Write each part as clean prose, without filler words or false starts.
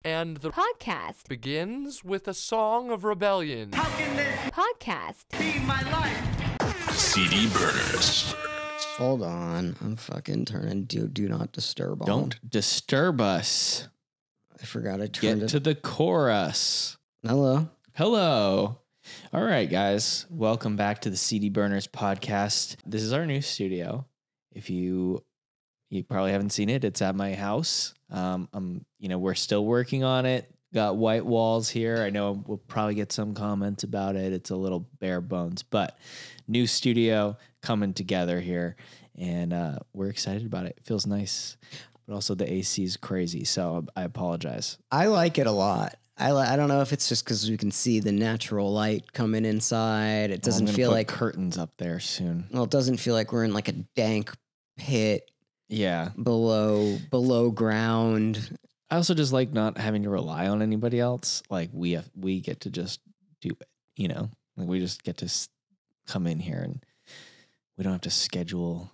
And the podcast begins with a song of rebellion. How can this podcast be my life? CD burners. Hold on, I'm fucking turning do not disturb on. Don't disturb us. I forgot I turned Get to the chorus. Hello. Hello. All right, guys. Welcome back to the CD Burners podcast. This is our new studio. If you probably haven't seen it, it's at my house. We're still working on it. Got white walls here. I know we'll probably get some comments about it. It's a little bare bones, but new studio coming together here, and we're excited about it. It feels nice, but also the AC is crazy, so I apologize. I like it a lot. I don't know if it's just because we can see the natural light coming inside. It doesn't feel like curtains up there soon. Well, it doesn't feel like we're in like a dank pit. Yeah, below ground. I also just like not having to rely on anybody else. Like we get to just do it, like we just get to come in here and we don't have to schedule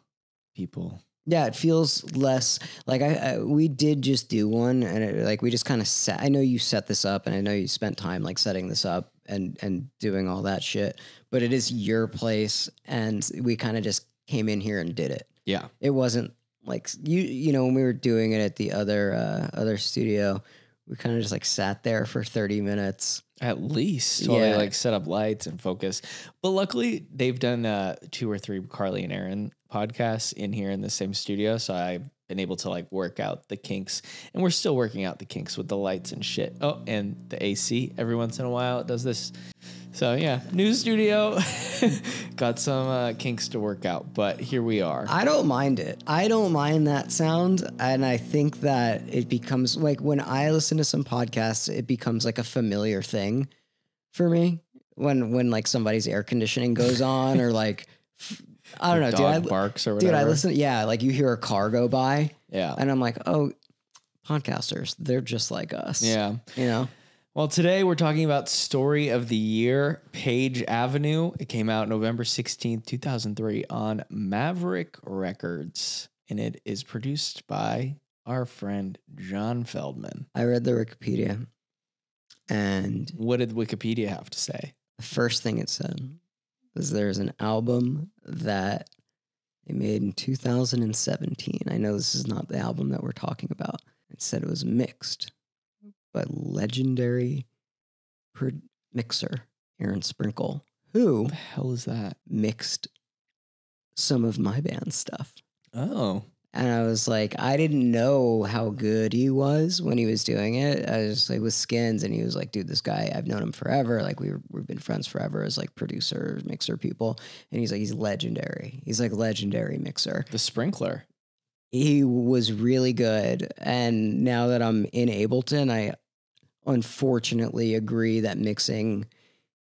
people. Yeah, it feels less like we did just do one, and we just kind of set. I know you set this up, and I know you spent time like setting this up and doing all that shit. But it is your place, and we kind of just came in here and did it. Yeah, it wasn't like you know when we were doing it at the other studio, we kind of just like sat there for 30 minutes at least. So they like set up lights and focus. But luckily, they've done 2 or 3 Carly and Aaron podcasts in here in the same studio, so I've been able to like work out the kinks, and we're still working out the kinks with the lights and shit. Oh, and the AC every once in a while it does this. So yeah, new studio, got some kinks to work out, but here we are. I don't mind it. I don't mind that sound, and I think that it becomes like when I listen to some podcasts, it becomes like a familiar thing for me. When like somebody's air conditioning goes on, or like I don't know, dog barks or whatever. Dude, I listen. Yeah, like you hear a car go by. Yeah, and I'm like, oh, podcasters, they're just like us. Yeah, Well, today we're talking about Story of the Year, Page Avenue. It came out November 16th, 2003 on Maverick Records, and it is produced by our friend John Feldmann. I read the Wikipedia, and what did Wikipedia have to say? The first thing it said was there's an album that they made in 2017. I know this is not the album that we're talking about. It said it was mixed by legendary mixer Aaron Sprinkle, who the hell is that? Mixed some of my band stuff. Oh. And I was like, I didn't know how good he was when he was doing it. I was like with Skins, and he was like, dude, this guy, I've known him forever. Like we've been friends forever as like producer, mixer people. And he's like, he's legendary. He's like legendary mixer. The Sprinkler. He was really good. And now that I'm in Ableton, I unfortunately agree that mixing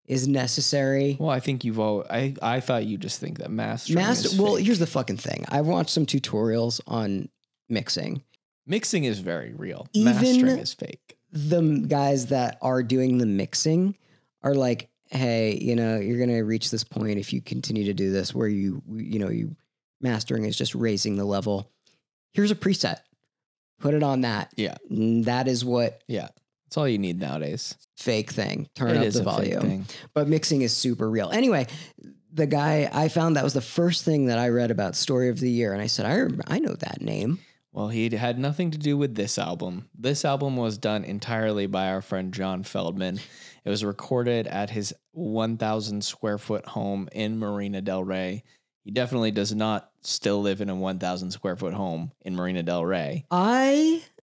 is necessary. Well, I think I thought you just think that mastering is fake. Well, here's the fucking thing. I've watched some tutorials on mixing. Mixing is very real. Even mastering is fake. The guys that are doing the mixing are like, hey, you're going to reach this point if you continue to do this where you mastering is just raising the level. Here's a preset. Put it on that. Yeah. That is what. Yeah. That's all you need nowadays. Fake thing. Turn up the volume. But mixing is super real. Anyway, the guy, I found that was the first thing that I read about Story of the Year. And I said, I know that name. Well, he had nothing to do with this album. This album was done entirely by our friend John Feldmann. It was recorded at his 1,000 square foot home in Marina del Rey. He definitely does not still live in a 1,000 square foot home in Marina del Rey.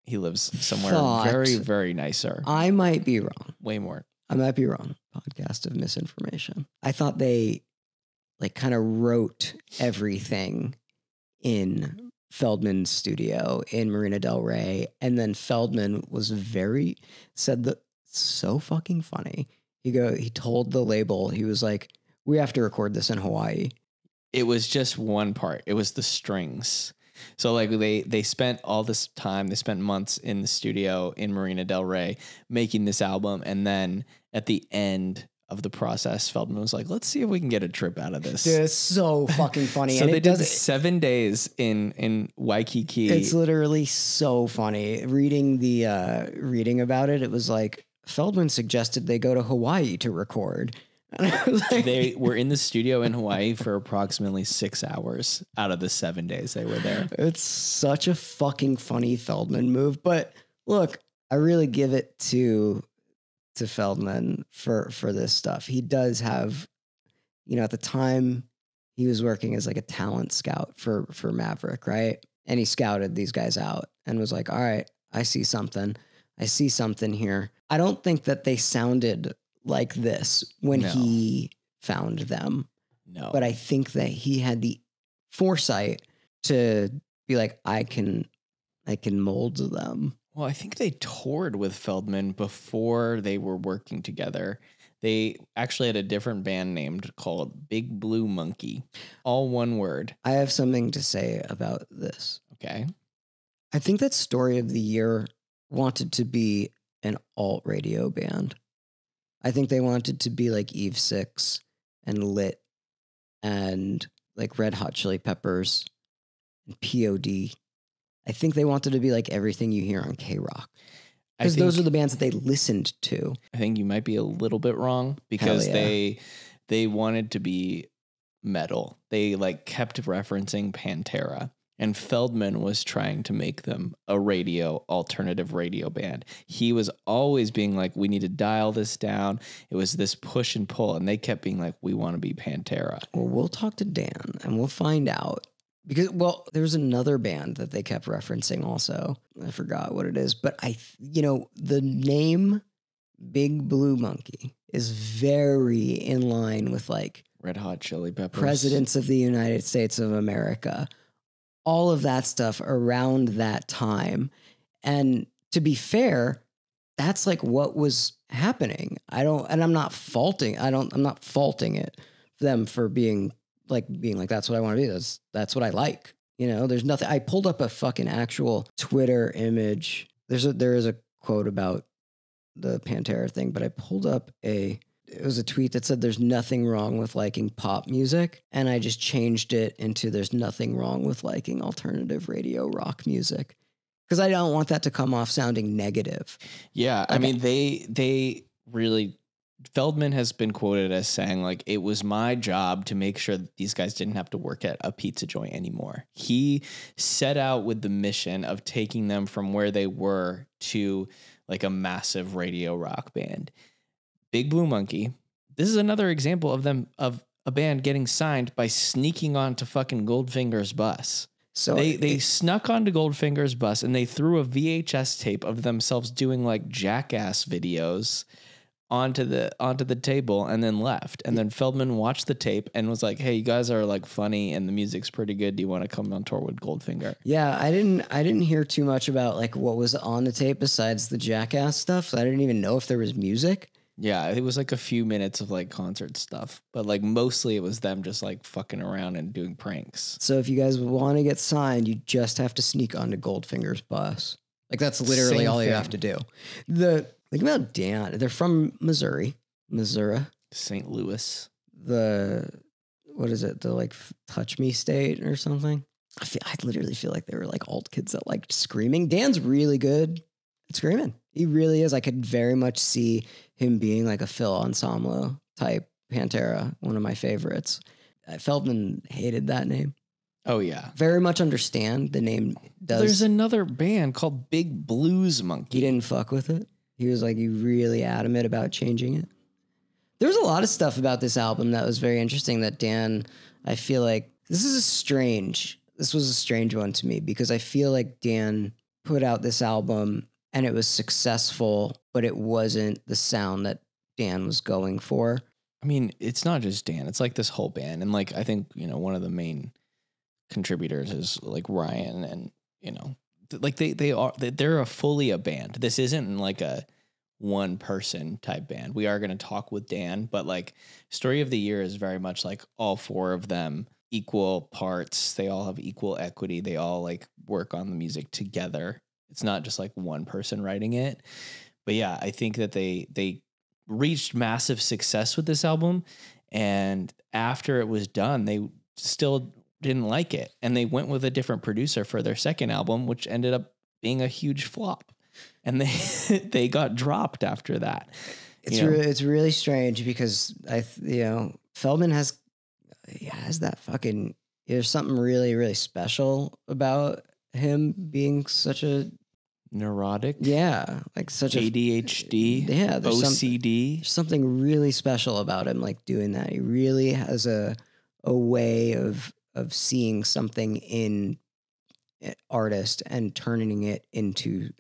He lives somewhere very, very nicer. I might be wrong. Way more. I might be wrong. Podcast of misinformation. I thought they like kind of wrote everything in Feldmann's studio in Marina del Rey. And then Feldmann said that so fucking funny. He told the label, he was like, we have to record this in Hawaii. It was just one part. It was the strings. So like they spent all this time, they spent months in the studio in Marina del Rey making this album. And then at the end of the process, Feldman was like, let's see if we can get a trip out of this. Dude, it's so fucking funny. So and they it did does 7 days in Waikiki. It's literally so funny. Reading about it, it was like Feldman suggested they go to Hawaii to record. And I was like, They were in the studio in Hawaii for approximately 6 hours out of the 7 days they were there. it's such a fucking funny Feldman move. But look, I really give it to Feldman for this stuff. He does have, at the time he was working as like a talent scout for Maverick, right? And he scouted these guys out and was like, all right, I see something here. I don't think that they sounded like this when he found them. No. But I think that he had the foresight to be like, I can mold them. Well, I think they toured with Feldman before they were working together. They actually had a different band named called Big Blue Monkey. All one word. I have something to say about this. Okay. I think that Story of the Year wanted to be an alt radio band. I think they wanted to be like Eve 6 and Lit and like Red Hot Chili Peppers and POD. I think they wanted to be like everything you hear on K-Rock. Because those are the bands that they listened to. I think you might be a little bit wrong because they wanted to be metal. They like kept referencing Pantera. And Feldman was trying to make them a alternative radio band. He was always being like, we need to dial this down. It was this push and pull. And they kept being like, we want to be Pantera. Well, we'll talk to Dan and we'll find out. Because, there was another band that they kept referencing also. I forgot what it is. But the name Big Blue Monkey is very in line with like Red Hot Chili Peppers. Presidents of the United States of America. All of that stuff around that time. And to be fair, that's like what was happening. I'm not faulting it for them for being like, that's what I want to be. That's what I like. There's nothing. I pulled up a fucking actual Twitter image. There is a quote about the Pantera thing, but I pulled up it was a tweet that said there's nothing wrong with liking pop music. And I just changed it into there's nothing wrong with liking alternative radio rock music. Because I don't want that to come off sounding negative. Yeah. I mean, they really, Feldman has been quoted as saying like, it was my job to make sure that these guys didn't have to work at a pizza joint anymore. He set out with the mission of taking them from where they were to like a massive radio rock band. Big Blue Monkey. This is another example of a band getting signed by sneaking onto fucking Goldfinger's bus. So they snuck onto Goldfinger's bus and they threw a VHS tape of themselves doing like jackass videos onto the table and then left. And then Feldman watched the tape and was like, "Hey, you guys are like funny and the music's pretty good. Do you want to come on tour with Goldfinger?" Yeah, I didn't hear too much about like what was on the tape besides the jackass stuff. So I didn't even know if there was music. Yeah, it was like a few minutes of like concert stuff, but like mostly it was them just like fucking around and doing pranks. So if you guys want to get signed, you just have to sneak onto Goldfinger's bus. Like that's literally Same all thing. you have to do. Think about Dan. They're from Missouri. St. Louis. What is it? The like Touch Me State or something. I literally feel like they were like alt kids that liked screaming. Dan's really good at screaming. He really is. I could very much see him being like a Phil Anselmo type Pantera, one of my favorites. Feldman hated that name. Oh, yeah. Very much understand the name does. There's another band called Big Blues Monkey. He didn't fuck with it. He was like, really adamant about changing it. There's a lot of stuff about this album that was very interesting that Dan, I feel like this was a strange one to me because I feel like Dan put out this album and it was successful, but it wasn't the sound that Dan was going for. I mean, it's not just Dan. It's like this whole band. And like, I think, one of the main contributors is like Ryan and, like they're a fully a band. This isn't like a one person type band. We are going to talk with Dan, but like Story of the Year is very much like all four of them equal parts. They all have equal equity. They all like work on the music together. It's not just like one person writing it. But yeah, I think that they reached massive success with this album. And after it was done, they still didn't like it. And they went with a different producer for their second album, which ended up being a huge flop. And they got dropped after that. It's really strange because Feldmann has that fucking, there's something really, really special about him being such a neurotic. Yeah. Like such ADHD. Yeah. OCD. There's something really special about him, like doing that. He really has a way of seeing something in an artist and turning it into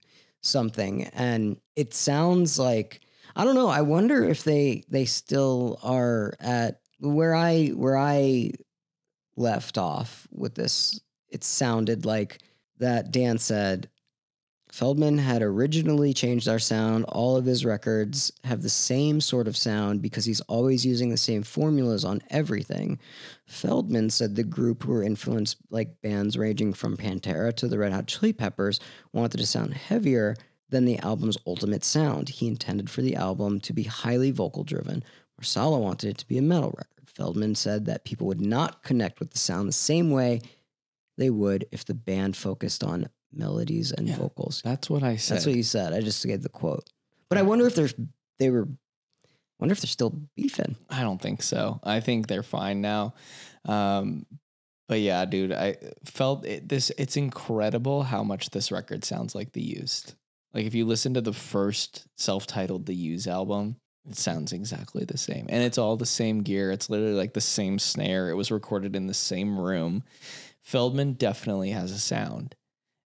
something. And it sounds like, I don't know. I wonder if they still are at where I left off with this. It sounded like that Dan said Feldmann had originally changed our sound. All of his records have the same sort of sound because he's always using the same formulas on everything. Feldmann said the group, who were influenced like bands ranging from Pantera to the Red Hot Chili Peppers, wanted to sound heavier than the album's ultimate sound. He intended for the album to be highly vocal driven. Marsala wanted it to be a metal record. Feldmann said that people would not connect with the sound the same way they would if the band focused on melodies and vocals. That's what I said. That's what you said. I just gave the quote. But I wonder if they're still beefing. I don't think so. I think they're fine now. But yeah, dude, I felt it's incredible how much this record sounds like The Used. Like if you listen to the first self-titled The Used album, it sounds exactly the same. And it's all the same gear. It's literally like the same snare. It was recorded in the same room. Feldmann definitely has a sound.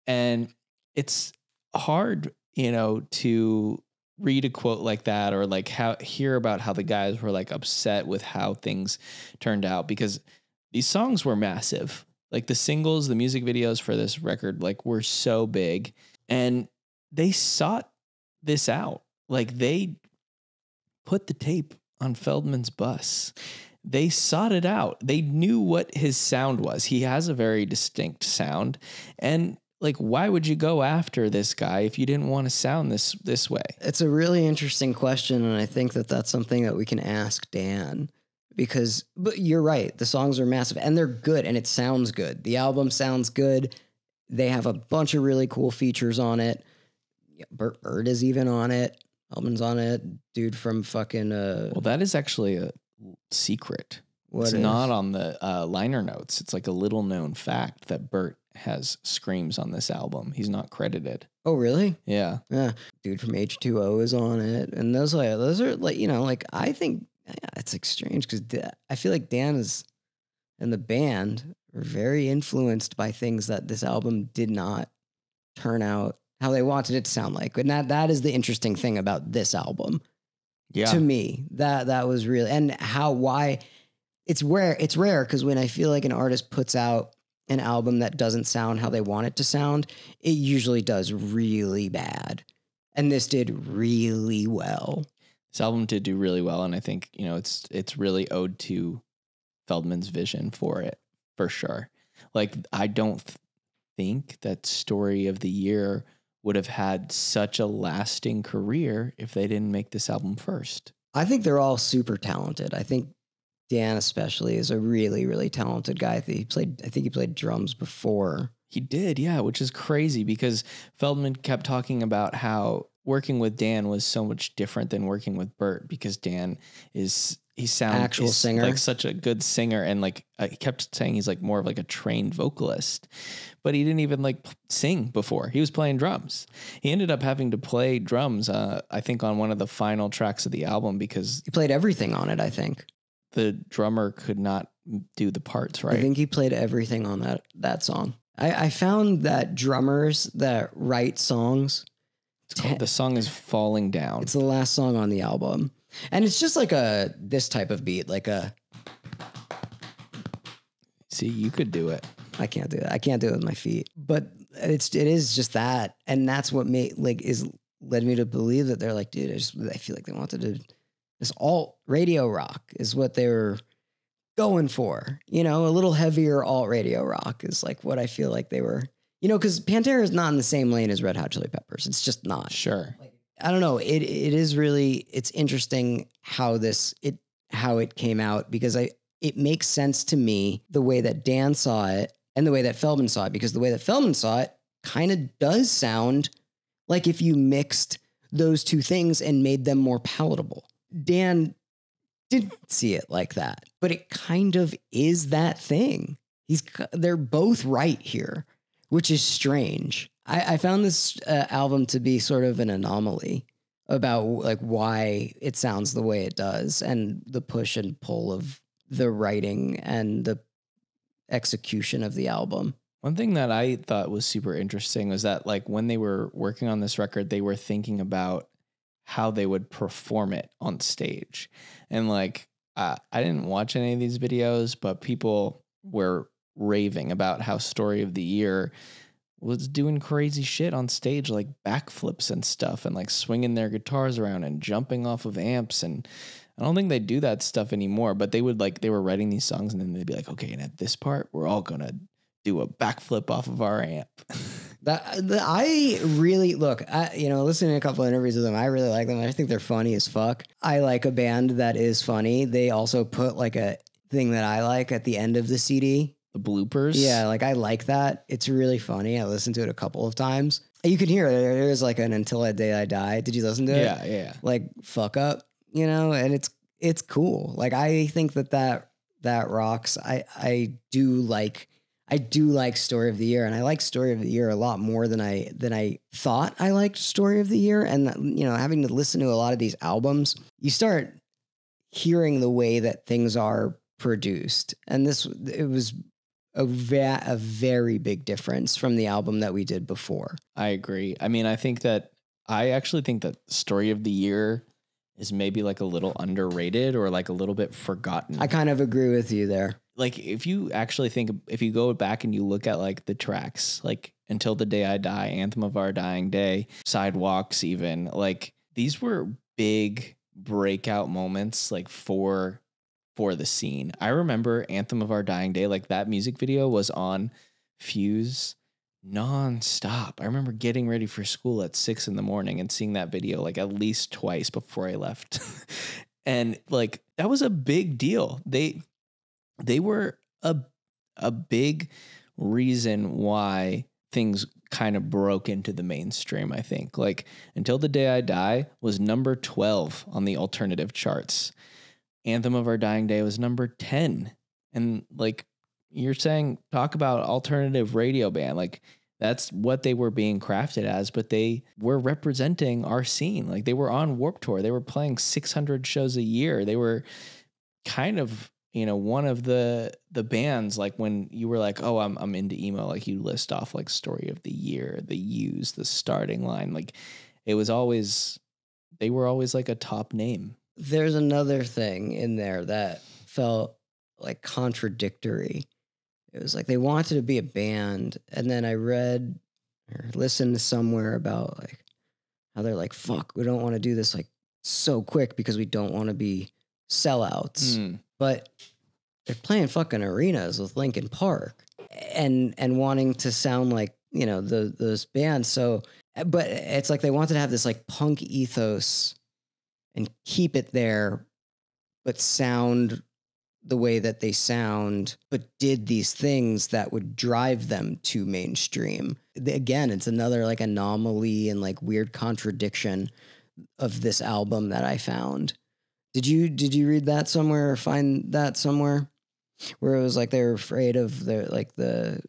And it's hard, to read a quote like that or like hear about how the guys were like upset with how things turned out, because these songs were massive. Like the singles, the music videos for this record, like were so big, and they sought this out. Like they put the tape on Feldmann's bus. They sought it out. They knew what his sound was. He has a very distinct sound, and like, why would you go after this guy if you didn't want to sound this way? It's a really interesting question, and I think that that's something that we can ask Dan, but you're right. The songs are massive, and they're good, and it sounds good. The album sounds good. They have a bunch of really cool features on it. Burt Bird is even on it. Feldmann's on it. Dude from fucking... Well, that is actually a secret. It's not on the liner notes. It's like a little known fact that Burt has screams on this album. He's not credited. Oh, really? Yeah. Dude from H2O is on it. And those are like, I think it's like strange because I feel like Dan and the band are very influenced by things that this album did not turn out how they wanted it to sound like. And that is the interesting thing about this album. Yeah. To me, that was really, and why it's rare because when I feel like an artist puts out an album that doesn't sound how they want it to sound, it usually does really bad. And this did really well. This album did do really well. And I think, it's really owed to Feldmann's vision for it, for sure. Like, I don't think that Story of the Year would have had such a lasting career if they didn't make this album first. I think they're all super talented. I think Dan especially is a really, really talented guy. I think he played drums before. He did, yeah, which is crazy because Feldmann kept talking about how working with Dan was so much different than working with Burt, because Dan sounds singer, like such a good singer, and like he kept saying he's like more of like a trained vocalist, but he didn't even like sing before. He was playing drums. He ended up having to play drums, I think, on one of the final tracks of the album because he played everything on it. I think the drummer could not do the parts right. I think he played everything on that song. I found that drummers that write songs, the song is Falling Down. It's the last song on the album. And it's just like this type of beat, like a... See, you could do it. I can't do it. I can't do it with my feet. But it is just that. And that's what led me to believe that they're like, dude, I feel like they wanted to... This alt radio rock is what they were going for. A little heavier alt radio rock is like what I feel like they were... because Pantera is not in the same lane as Red Hot Chili Peppers. It's just not. Sure. I don't know. It is really, it's interesting how it came out, because it makes sense to me the way that Dan saw it and the way that Feldmann saw it, because the way that Feldmann saw it kind of does sound like if you mixed those two things and made them more palatable. Dan didn't see it like that, but it kind of is that thing. They're both right here, which is strange. I found this album to be sort of an anomaly about like why it sounds the way it does, and the push and pull of the writing and the execution of the album. One thing that I thought was super interesting was that like when they were working on this record, they were thinking about how they would perform it on stage. And like, I didn't watch any of these videos, but people were raving about how Story of the Year was doing crazy shit on stage, like backflips and stuff, and like swinging their guitars around and jumping off of amps. And I don't think they do that stuff anymore, but they were writing these songs and then they'd be like, okay, and at this part, we're all going to do a backflip off of our amp. I really listening to a couple of interviews with them, I really like them. I think they're funny as fuck. I like a band that is funny. They also put like a thing that I like at the end of the CD. The bloopers. Yeah, like I like that. It's really funny. I listened to it a couple of times. You can hear it. There is like an Until the Day I Die. Did you listen to it? Yeah. Like fuck up, and it's cool. Like I think that rocks. I do like Story of the Year, and I like Story of the Year a lot more than I thought I liked Story of the Year. And having to listen to a lot of these albums, you start hearing the way that things are produced, and it was a very big difference from the album that we did before. I agree. I mean, I actually think that Story of the Year is maybe like a little underrated or like a little bit forgotten. I kind of agree with you there. Like if you go back and you look at like the tracks, like Until the Day I Die, Anthem of Our Dying Day, Sidewalks, even like these were big breakout moments like for the scene. I remember Anthem of Our Dying Day, like that music video was on Fuse nonstop. I remember getting ready for school at 6 a.m. and seeing that video like at least twice before I left. And like that was a big deal. They were a big reason why things kind of broke into the mainstream, I think. Like Until the Day I Die was number 12 on the alternative charts. Anthem of Our Dying Day was number 10. And like you're saying, talk about alternative radio band. Like that's what they were being crafted as, but they were representing our scene. Like they were on Warped Tour. They were playing 600 shows a year. They were kind of, one of the bands, like when you were like, oh, I'm into emo, like you list off like Story of the Year, The Used, The Starting Line. Like they were always like a top name. There's another thing in there that felt like contradictory. It was like they wanted to be a band, and then I read or listened somewhere about like how they're like, fuck, we don't want to do this like so quick because we don't want to be sellouts. But they're playing fucking arenas with Linkin Park and wanting to sound like, those bands. So, but it's like they wanted to have this like punk ethos and keep it there, but sound the way that they sound, but did these things that would drive them to mainstream. Again, it's another like anomaly and like weird contradiction of this album that I found. Did you read that somewhere or find that somewhere where it was like they were afraid of the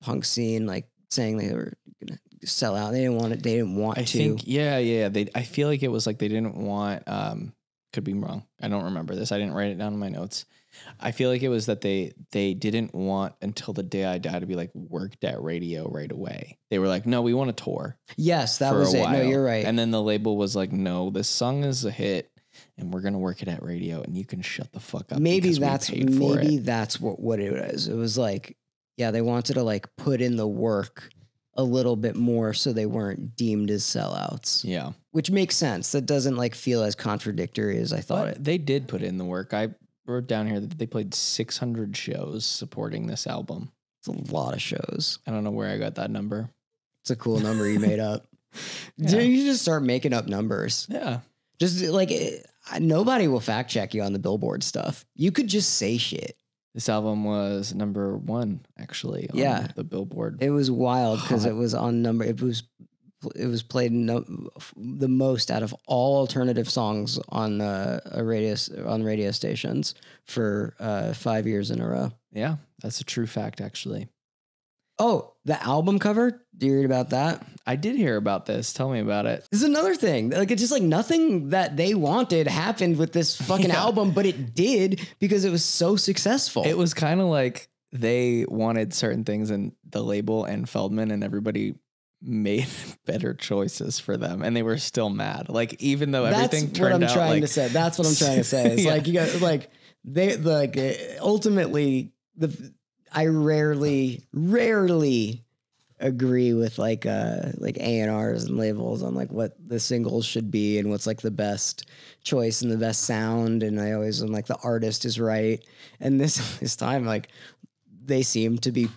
punk scene, like saying they were gonna sell out. They didn't want it. They didn't want to. I think, yeah. I feel like it was like they didn't want. Could be wrong. I don't remember this. I didn't write it down in my notes. I feel like it was that they didn't want Until the Day I Die to be like worked at radio right away. They were like, no, we want to tour. Yes, that was it. No, you're right. And then the label was like, no, this song is a hit, and we're gonna work it at radio, and you can shut the fuck up. Maybe that's what it was. It was like, yeah, they wanted to like put in the work a little bit more so they weren't deemed as sellouts. Yeah. Which makes sense. That doesn't like feel as contradictory as I thought it. They did put in the work. I wrote down here that they played 600 shows supporting this album. It's a lot of shows. I don't know where I got that number. It's a cool number you made up. Yeah. You just start making up numbers. Yeah. Just like nobody will fact check you on the Billboard stuff. You could just say shit. This album was number 1 actually on the Billboard. It was wild because it was on number. It was played the most out of all alternative songs on radio stations for 5 years in a row. Yeah, that's a true fact actually. Oh, the album cover. Do you read about that? I did hear about this. Tell me about it. This is another thing. Like, it's just like nothing that they wanted happened with this fucking album, but it did because it was so successful. It was kind of like they wanted certain things in the label and Feldmann, and everybody made better choices for them, and they were still mad. Like, even though everything turned out like... That's what I'm trying to say. It's like, you got like, they like ultimately I rarely agree with like A&Rs and labels on like what the singles should be and what's like the best choice and the best sound. And I always am like, the artist is right. And this time, like, they seem to be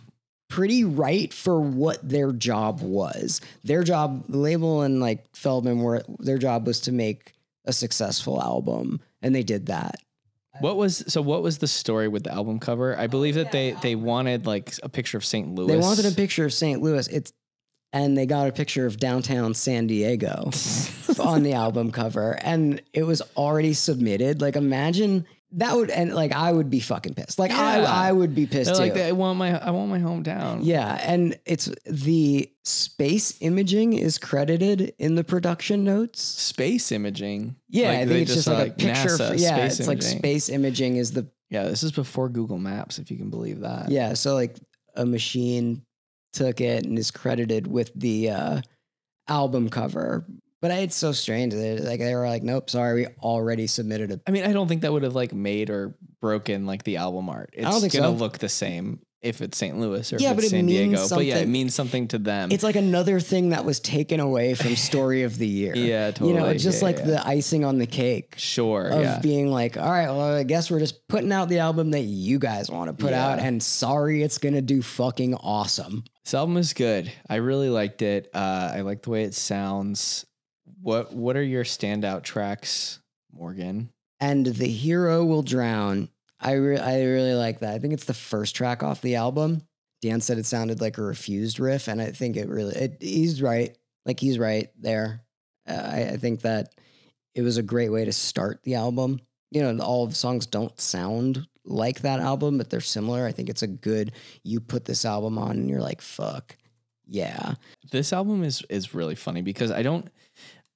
pretty right for what their job was. Their job, the label and like Feldmann, their job was to make a successful album, and they did that. What was the story with the album cover? I believe that they wanted like a picture of St. Louis. They wanted a picture of St. Louis. And they got a picture of downtown San Diego on the album cover, and it was already submitted. Like, imagine that would, and like, I would be fucking pissed. Like, I would be pissed too. Like, I want my hometown. Yeah, and it's the space imaging is credited in the production notes. Space imaging. Yeah, like, I think it's just like a picture. NASA, it's imaging. like space imaging is the. Yeah, this is before Google Maps, if you can believe that. Yeah, so like a machine took it and is credited with the album cover. But it's so strange. Like, they were like, nope, sorry, we already submitted it. I mean, I don't think that would have like made or broken like the album art. It's I don't think gonna so. look the same if it's St. Louis or Yeah, if but it's it San means Diego. But yeah, it something. means something to them. It's like another thing that was taken away from Story of the Year. Yeah, totally. You know, it's just the icing on the cake. Sure. Of being like, all right, well, I guess we're just putting out the album that you guys want to put out, and sorry, it's gonna do fucking awesome. This album is good. I really liked it. I like the way it sounds. What are your standout tracks, Morgan? And The Hero Will Drown. I really like that. I think it's the first track off the album. Dan said it sounded like a Refused riff, and I think he's right. Like, he's right there. I think that it was a great way to start the album. You know, all of the songs don't sound like that album, but they're similar. I think it's a good, you put this album on and you're like, fuck, yeah. This album is really funny because I don't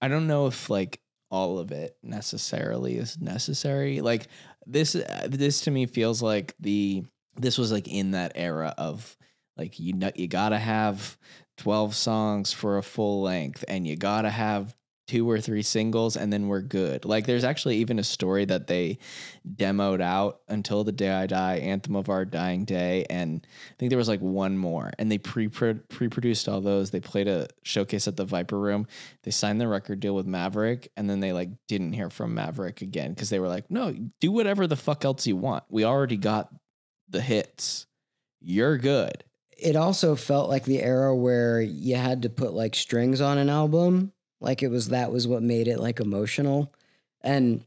know if like all of it necessarily is necessary. Like, this to me feels like this was like in that era of like, you gotta have 12 songs for a full length, and you gotta have 2 or 3 singles, and then we're good. Like, there's actually even a story that they demoed out, Until the Day I Die, Anthem of Our Dying Day, and I think there was like one more, and they pre-produced all those. They played a showcase at the Viper Room. They signed the record deal with Maverick, and then they like didn't hear from Maverick again because they were like, no, do whatever the fuck else you want. We already got the hits. You're good. It also felt like the era where you had to put like strings on an album. Like, that was what made it like emotional. And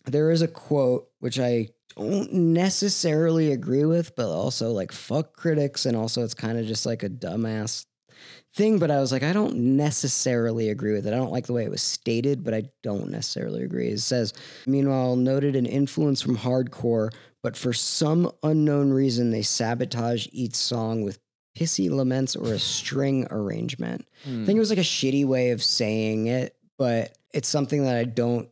there is a quote, which I don't necessarily agree with, but also like, fuck critics. And also it's kind of just like a dumbass thing. But I was like, I don't necessarily agree with it. I don't like the way it was stated, but I don't necessarily agree. It says, meanwhile, noted an influence from hardcore, but for some unknown reason, they sabotage each song with pissy laments or a string arrangement. I think it was like a shitty way of saying it, but it's something that I don't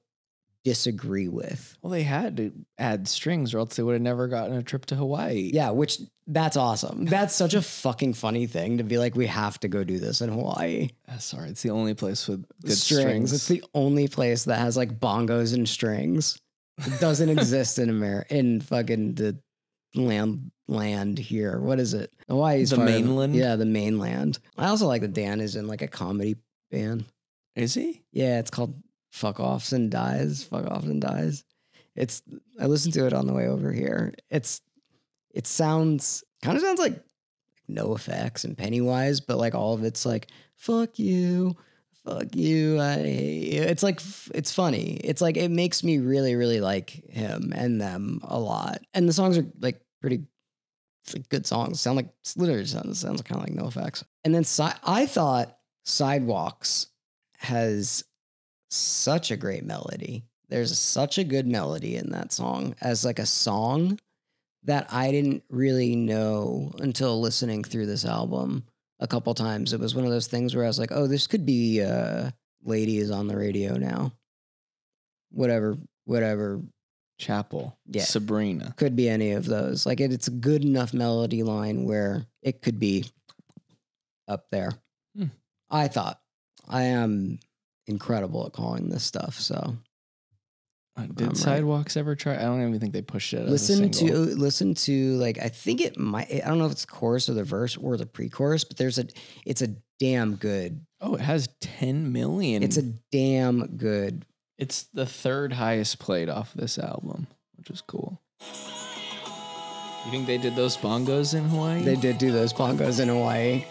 disagree with. Well, they had to add strings or else they would have never gotten a trip to Hawaii. Yeah, which that's awesome. That's such a fucking funny thing to be like, we have to go do this in Hawaii. Sorry, it's the only place with good strings. It's the only place that has like bongos and strings. It doesn't exist in America, in fucking the land here. What is it? Hawaii's the mainland. Yeah, the mainland. I also like that Dan is in like a comedy band. Is he? Yeah, it's called Fuck Offs and Dies. I listened to it on the way over here. It sounds like NoFX and Pennywise, but like all of it's like, fuck you, fuck you, I hate you. It's like, it's funny. It's like, it makes me really, really like him and them a lot. And the songs are like pretty, it's like good songs. Sound like, literally sounds kind of like No Effects. And then I thought Sidewalks has such a great melody. There's such a good melody in that song as like a song that I didn't really know until listening through this album a couple times. It was one of those things where I was like, oh, this could be Lady is on the radio now. Whatever. Chapel. Yeah. Sabrina. Could be any of those. Like it's a good enough melody line where it could be up there. I thought. I am incredible at calling this stuff, so. Did Sidewalks ever try? I don't even think they pushed it. Listen to like, I think it might, I don't know if it's the chorus or the verse or the pre-chorus, but it's a damn good. Oh, it has 10 million. It's a damn good. It's the third highest played off this album, which is cool. You think they did those bongos in Hawaii? They did do those bongos in Hawaii.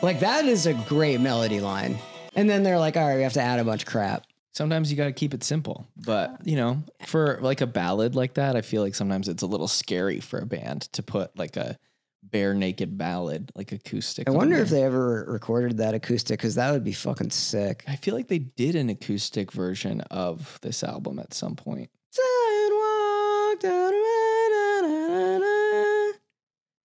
Like that is a great melody line. And then they're like, all right, we have to add a bunch of crap. Sometimes you got to keep it simple. But, you know, for like a ballad like that, I feel like sometimes it's a little scary for a band to put like a bare naked ballad, like acoustic. I wonder if they ever recorded that acoustic, because that would be fucking sick. I feel like they did an acoustic version of this album at some point.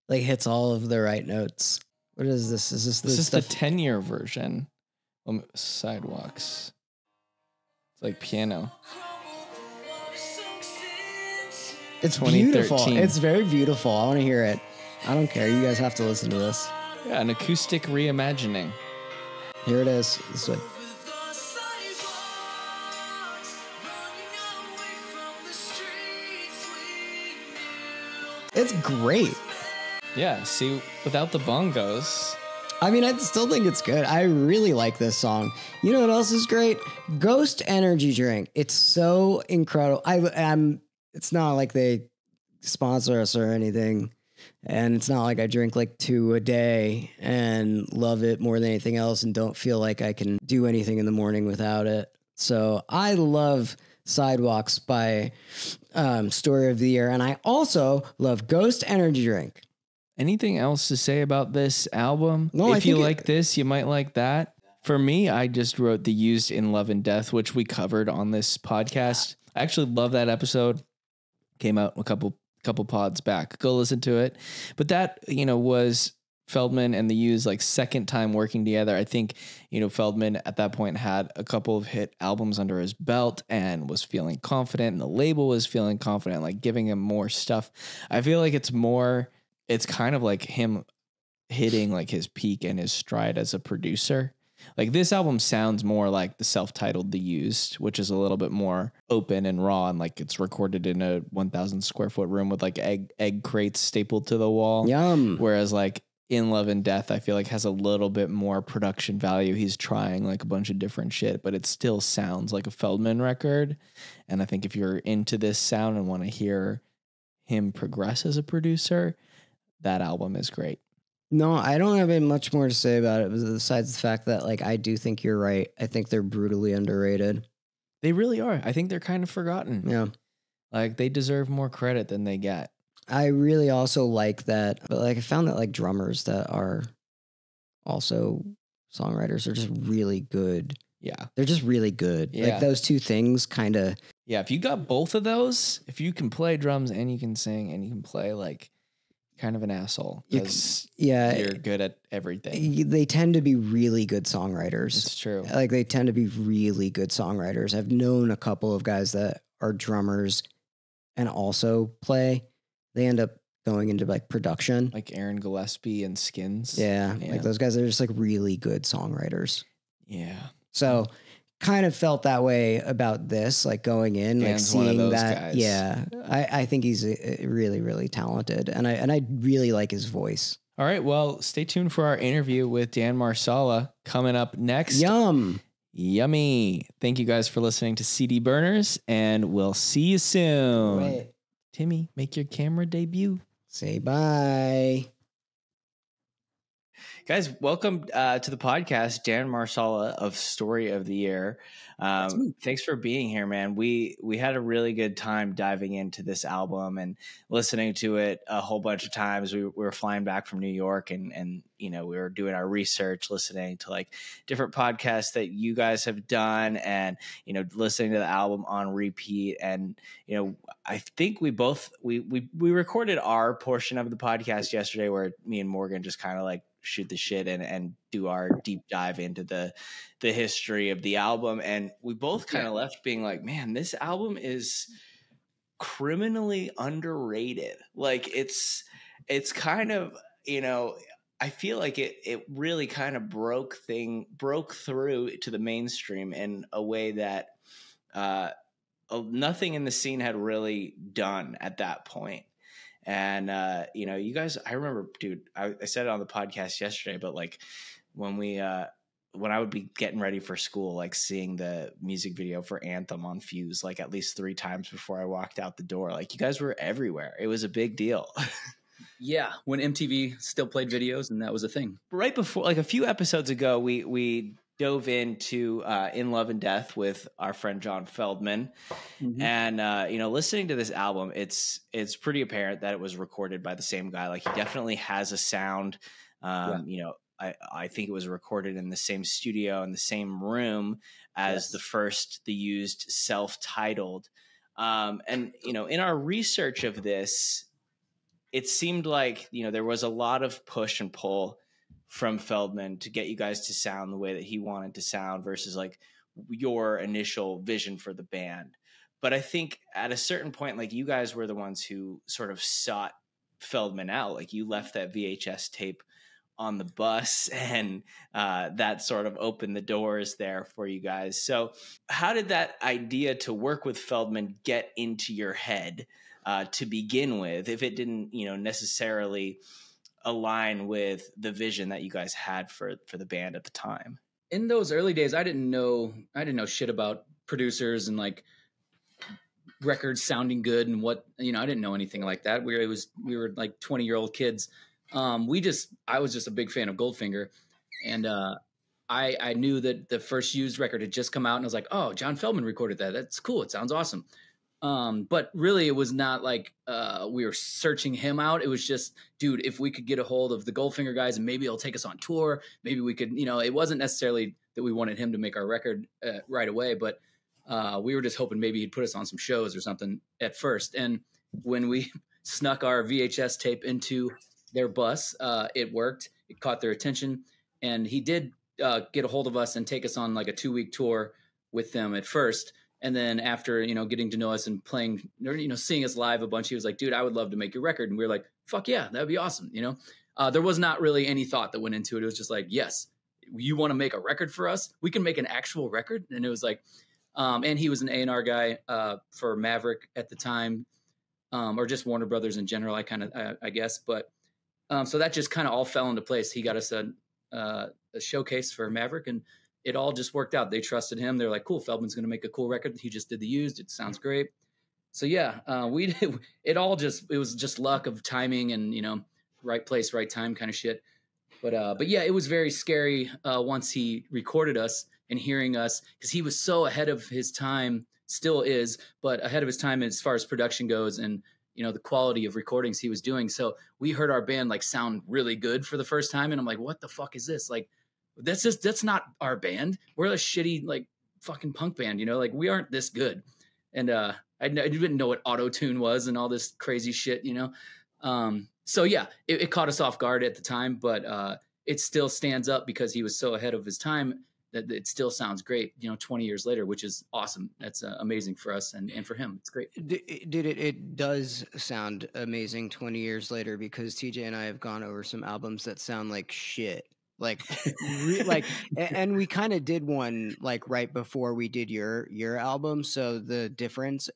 Like hits all of the right notes. What is this? Is this This is the 10-year version. Sidewalks. It's like piano. It's beautiful. It's very beautiful. I want to hear it. I don't care. You guys have to listen to this. Yeah, an acoustic reimagining. Here it is. This way. It's great. Yeah, see, without the bongos. I mean, I still think it's good. I really like this song. You know what else is great? Ghost Energy Drink. It's so incredible. It's not like they sponsor us or anything. And it's not like I drink like 2 a day and love it more than anything else and don't feel like I can do anything in the morning without it. So I love Sidewalks by Story of the Year. And I also love Ghost Energy Drink. Anything else to say about this album? No, if you like this, you might like that. For me, I just wrote The Used in Love and Death, which we covered on this podcast. I actually love that episode. Came out a couple pods back. Go listen to it. But that, you know, was Feldmann and The Used like second time working together. I think, you know, Feldmann at that point had a couple of hit albums under his belt and was feeling confident, and the label was feeling confident, like giving him more stuff. I feel like it's kind of like him hitting like his peak and his stride as a producer. Like this album sounds more like the self-titled The Used, which is a little bit more open and raw, and like it's recorded in a 1,000 square foot room with like egg crates stapled to the wall. Yum. Whereas like In Love and Death, I feel like has a little bit more production value. He's trying like a bunch of different shit, but it still sounds like a Feldmann record. And I think if you're into this sound and want to hear him progress as a producer, that album is great. No, I don't have much more to say about it besides the fact that, like, I do think you're right. I think they're brutally underrated. They really are. I think they're kind of forgotten. Yeah. Like, they deserve more credit than they get. I really also like that. But, like, I found that, like, drummers that are also songwriters are just really good. Yeah. They're just really good. Yeah. Like, those two things kind of. Yeah, if you got both of those, if you can play drums and you can sing and you can play, like, kind of an asshole. Yeah. You're good at everything. They tend to be really good songwriters. It's true. Like, they tend to be really good songwriters. I've known a couple of guys that are drummers and also play. They end up going into, like, production. Like Aaron Gillespie and Skins. Yeah. Like, those guys are just, like, really good songwriters. Yeah. So kind of felt that way about this, like going in, Dan's like seeing one of those that. guys. Yeah. I think he's really, really talented. And I really like his voice. All right. Well, stay tuned for our interview with Dan Marsala coming up next. Yum. Yummy. Thank you guys for listening to CD Burners, and we'll see you soon. Wait. Timmy, make your camera debut. Say bye. Guys, welcome to the podcast, Dan Marsala of Story of the Year. Thanks for being here, man. We had a really good time diving into this album and listening to it a whole bunch of times. We were flying back from New York and we were doing our research, listening to like different podcasts that you guys have done, and listening to the album on repeat. And I think we both we recorded our portion of the podcast yesterday, where me and Morgan just kind of like shoot the shit and do our deep dive into the history of the album. And we both kind of left being like, man, this album is criminally underrated. Like it's kind of, I feel like it really kind of broke through to the mainstream in a way that nothing in the scene had really done at that point. And, you guys, I remember, dude, I said it on the podcast yesterday, but like when I would be getting ready for school, like seeing the music video for Anthem on Fuse, like at least 3 times before I walked out the door, like you guys were everywhere. It was a big deal. Yeah. When MTV still played videos, and that was a thing. Right before, like a few episodes ago, we dove into In Love and Death with our friend John Feldmann. Mm-hmm. And listening to this album, it's pretty apparent that it was recorded by the same guy. Like he definitely has a sound. I think it was recorded in the same studio in the same room as the used self-titled. In our research of this, it seemed like there was a lot of push and pull from Feldmann to get you guys to sound the way that he wanted to sound versus like your initial vision for the band. But I think at a certain point, like you guys were the ones who sort of sought Feldmann out. Like you left that VHS tape on the bus, and that sort of opened the doors there for you guys. So how did that idea to work with Feldmann get into your head to begin with, if it didn't, necessarily align with the vision that you guys had for the band at the time? In those early days, I didn't know shit about producers and like records sounding good and what, I didn't know anything like that. We were like 20-year-old kids. I was just a big fan of Goldfinger, and I knew that the first used record had just come out, and I was like, oh, John Feldmann recorded that. That's cool. It sounds awesome. But really it was not like we were searching him out. It was just, dude, if we could get a hold of the Goldfinger guys and maybe he'll take us on tour, maybe we could, it wasn't necessarily that we wanted him to make our record right away, but we were just hoping maybe he'd put us on some shows or something at first. And when we snuck our VHS tape into their bus, it worked. It caught their attention, and he did get a hold of us and take us on like a 2-week tour with them at first. And then after, getting to know us and playing, seeing us live a bunch, he was like, dude, I would love to make your record. And we were like, fuck yeah, that'd be awesome. There was not really any thought that went into it. It was just like, yes, you want to make a record for us? We can make an actual record. And it was like, and he was an A&R guy for Maverick at the time, or just Warner Brothers in general, I guess. But so that just kind of all fell into place. He got us a showcase for Maverick, and it all just worked out. They trusted him. They're like, cool, Feldmann's going to make a cool record. He just did the used. It sounds great. So yeah, it was just luck of timing and, right place, right time kind of shit. But yeah, it was very scary once he recorded us and hearing us, because he was so ahead of his time, still is, but ahead of his time as far as production goes and, the quality of recordings he was doing. So we heard our band like sound really good for the first time. And I'm like, what the fuck is this? Like, that's not our band. We're a shitty, like fucking punk band, like we aren't this good. And I didn't know what auto-tune was and all this crazy shit, So yeah, it caught us off guard at the time, but it still stands up because he was so ahead of his time that it still sounds great, 20 years later, which is awesome. That's amazing for us and for him. It's great. It does sound amazing 20 years later, because TJ and I have gone over some albums that sound like shit. And we kind of did one like right before we did your album. So the difference,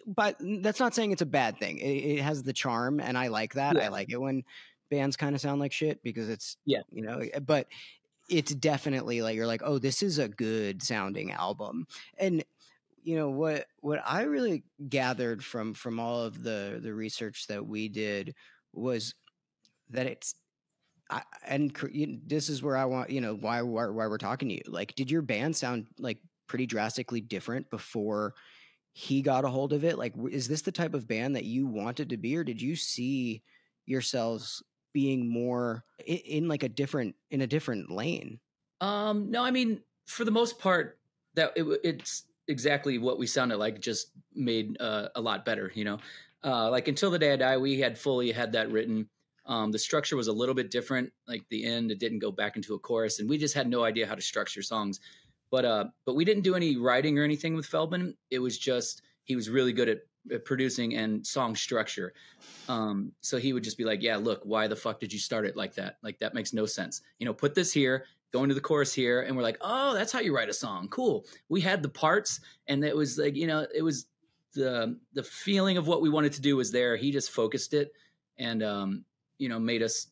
but that's not saying it's a bad thing. It has the charm, and I like that. Yeah. I like it when bands kind of sound like shit, because it's, but it's definitely like, you're like, oh, this is a good sounding album. And what I really gathered from all of the research that we did was that this is where I want, why we're talking to you. Like, did your band sound like pretty drastically different before he got a hold of it? Like, is this the type of band that you wanted to be, or did you see yourselves being more in like a different lane? No, I mean, for the most part, it's exactly what we sounded like, just made a lot better, like Until the Day I Die, we had fully had that written. The structure was a little bit different. Like the end, it didn't go back into a chorus, and we just had no idea how to structure songs. But we didn't do any writing or anything with Feldmann. It was just, he was really good at producing and song structure. So he would just be like, yeah, look, why the fuck did you start it like that? Like, that makes no sense. Put this here, go into the chorus here. And we're like, oh, that's how you write a song. Cool. We had the parts, and it was like, it was the feeling of what we wanted to do was there. He just focused it and, made us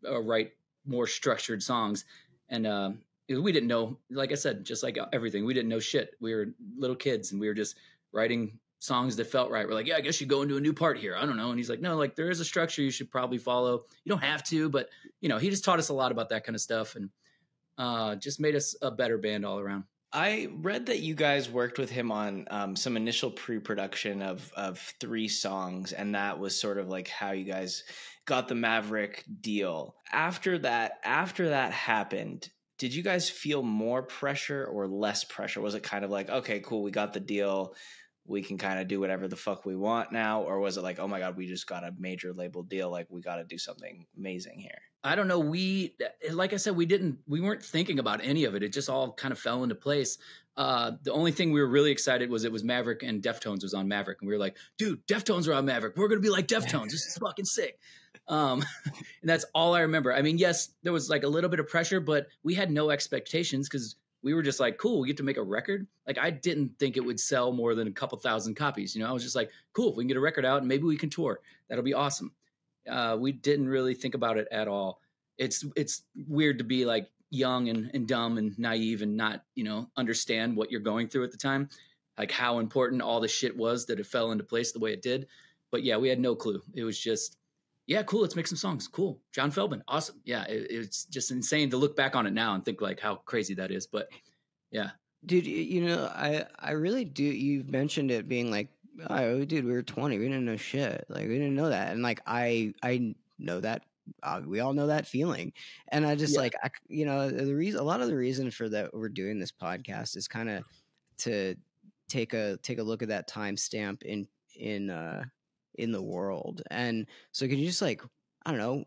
write more structured songs. And, we didn't know, like I said, just like everything, we didn't know shit. We were little kids, and we were just writing songs that felt right. We're like, yeah, I guess you go into a new part here. I don't know. And he's like, no, like there is a structure you should probably follow. You don't have to, but he just taught us a lot about that kind of stuff, and just made us a better band all around. I read that you guys worked with him on some initial pre-production of 3 songs, and that was sort of like how you guys got the Maverick deal. After that happened, did you guys feel more pressure or less pressure? Was it kind of like, okay, cool, we got the deal, we can kind of do whatever the fuck we want now? Or was it like, oh my God, we just got a major label deal, like we got to do something amazing here? I don't know. Like I said, we weren't thinking about any of it. It just all kind of fell into place. The only thing we were really excited was it was Maverick, and Deftones was on Maverick. And we were like, dude, Deftones are on Maverick. We're going to be like Deftones. This is fucking sick. And that's all I remember. I mean, yes, there was like a little bit of pressure, but we had no expectations because we were just like, cool, we get to make a record. Like, I didn't think it would sell more than a couple thousand copies. I was just like, cool, if we can get a record out and maybe we can tour, that'll be awesome. We didn't really think about it at all. It's weird to be like young and dumb and naive and not, understand what you're going through at the time, like how important all the shit was that it fell into place the way it did. But yeah, we had no clue. It was just, yeah, cool, let's make some songs. Cool. John Feldmann, awesome. Yeah, it's just insane to look back on it now and think like how crazy that is. But yeah. Dude, I really do. You've mentioned it being like, oh, dude, we were 20. We didn't know shit. Like, we didn't know that. And like, I know that. We all know that feeling. And I just like, a lot of the reason for that we're doing this podcast is kind of to take a look at that timestamp in the world. And so can you just like, I don't know,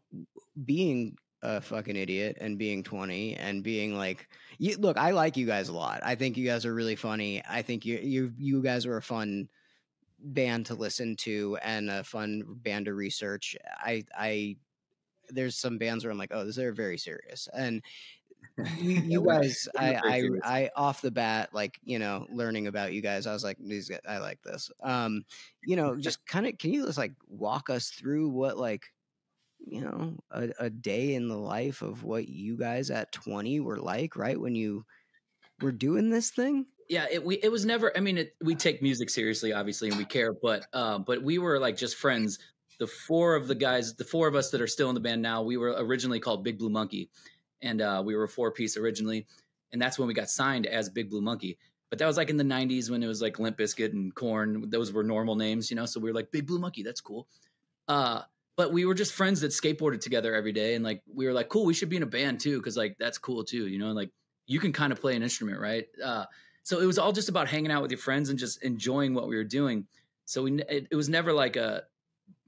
being a fucking idiot and being 20 and being like, look, I like you guys a lot. I think you guys are really funny. I think you guys are a fun band to listen to and a fun band to research. There's some bands where I'm like, oh, they're very serious. And you guys, I off the bat, like, learning about you guys, I was like, these guys, I like this. Just kind of, can you just like walk us through what, like, a day in the life of what you guys at 20 were like, right when you were doing this thing? Yeah, it was never. I mean, we take music seriously, obviously, and we care, but we were like just friends. The 4 of us that are still in the band now, we were originally called Big Blue Monkey. And we were a 4-piece originally. And that's when we got signed as Big Blue Monkey. But that was like in the 90s when it was like Limp Bizkit and Korn. Those were normal names, So we were like, Big Blue Monkey, that's cool. But we were just friends that skateboarded together every day. And like, we were like, cool, we should be in a band too. Cause like, that's cool too. Like you can kind of play an instrument, right? So it was all just about hanging out with your friends and just enjoying what we were doing. So it was never like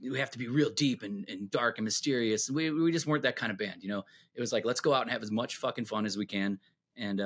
we have to be real deep and dark and mysterious. We just weren't that kind of band, It was like, let's go out and have as much fucking fun as we can and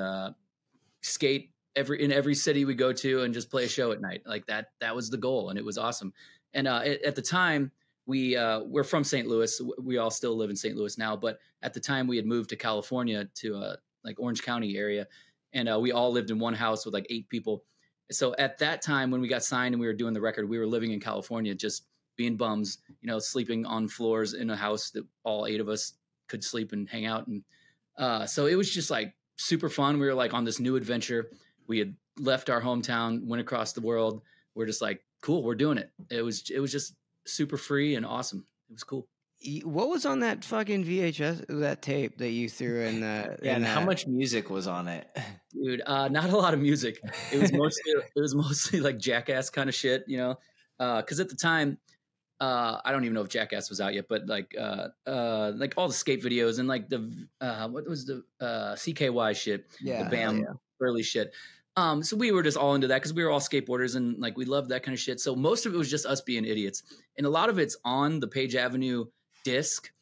skate in every city we go to and just play a show at night. Like that was the goal, and it was awesome. And at the time, we're from St. Louis. We all still live in St. Louis now, but at the time we had moved to California to like Orange County area, and we all lived in one house with like 8 people. So at that time when we got signed and we were doing the record, we were living in California, just being bums, sleeping on floors in a house that all 8 of us could sleep and hang out. And so it was just like super fun. We were like on this new adventure. We had left our hometown, went across the world. We're just like, cool, we're doing it. It was just super free and awesome. It was cool. What was on that fucking VHS, that tape that you threw in the? Yeah, and how much music was on it? Dude, not a lot of music. It was mostly like Jackass kind of shit, you know. Because at the time, I don't even know if Jackass was out yet, but like all the skate videos and like the what was the CKY shit, Yeah, the BAM early shit. So we were just all into that because we were all skateboarders and like we loved that kind of shit. So most of it was just us being idiots, and a lot of it's on the Page Avenue disc.